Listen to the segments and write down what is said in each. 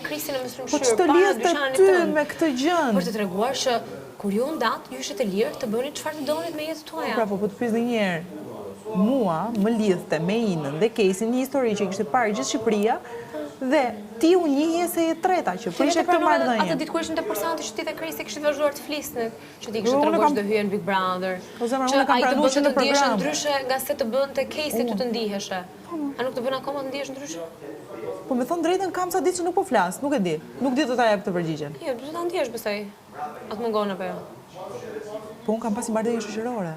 krisin e mësrim Po shyrë, ç'të lidh ty me këtë gjën? Për të treguar që kur ju ndat, ju ishte të lirë të bëni çfarë donit me jetën tuaja. Pra, po të pyes një herë. Mua më lidhte me Inën dhe Kesin një histori që kishte parë gjithë Shqipëria dhe ti u njihje se e treta që prishe këtë marrëdhënie. Atë ditë kur ishin te përsanti që ti dhe Krisi kishit vazhduar të flisnin, që ti kishte treguar të hyen Big Brother. Po zemra, unë kam pranuar që në program. Ndryshe nga se të bënte Kesi ty të ndiheshe. A nuk të bën akoma të ndihesh ndryshe? Po me thon drejtën kam sa ditë që nuk po flas, nuk e di. Nuk di të ta jap të përgjigjen. Jo, do ta ndihesh besoj. Atë mungon apo jo? Po unë kam pasi marrëdhënie shoqërore.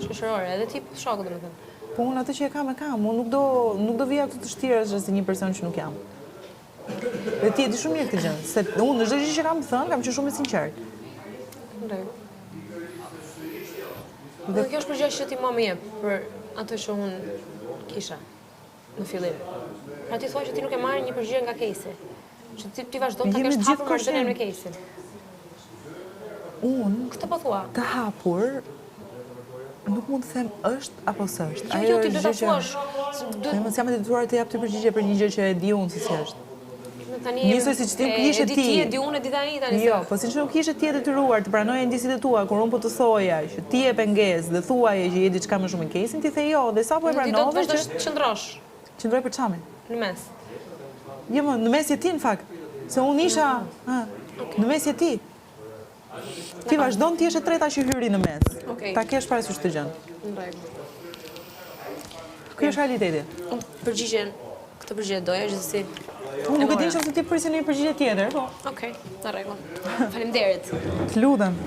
Shoqërore, edhe ti shoku domethënë. Po unë atë që e kam, unë nuk do vija këtu të shtiresh si një person që nuk jam. Dhe ti e di shumë mirë këtë gjë, se unë çdo gjë që kam thënë, kam qenë shumë e sinqert. Dhe kjo është përgjigje që ti më jep për atë që unë kisha në fillim. Pra ti thua që ti nuk e marr një përgjigje nga Kesi. Që ti vazhdon ta kesh hapur marrëdhënien me Kesin. Unë këtë po thua. Të hapur nuk mund të them është apo s'është. Jo, ti do ta thuash. Ne mos jam e detyruar të jap ty përgjigje për një gjë që e di unë se si është. Njësoj siç ti kishe ti. E di unë, e di tani tani. Jo, po siç nuk kishe ti e detyruar të pranoje ndjesitë tua kur unë po të thoja që ti e pengesë dhe thuaje që je diçka më shumë në Kesin, ti the jo, dhe sapo e pranove. Ti do të vazhdosh të qëndrosh. Qëndroj për çamin? Në mes. Jo, në mes je ti në fakt. Se unë isha në mes je ti. Ti vazhdon ti je e treta që hyri në mes. Ta kesh parasysh të gjën. Në rregull. Ky është realiteti. Përgjigjen, këtë përgjigje doja gjithsesi. Unë nuk e di nëse ti prisje një përgjigje tjetër, po. Okej, në rregull. Faleminderit. Të lutem.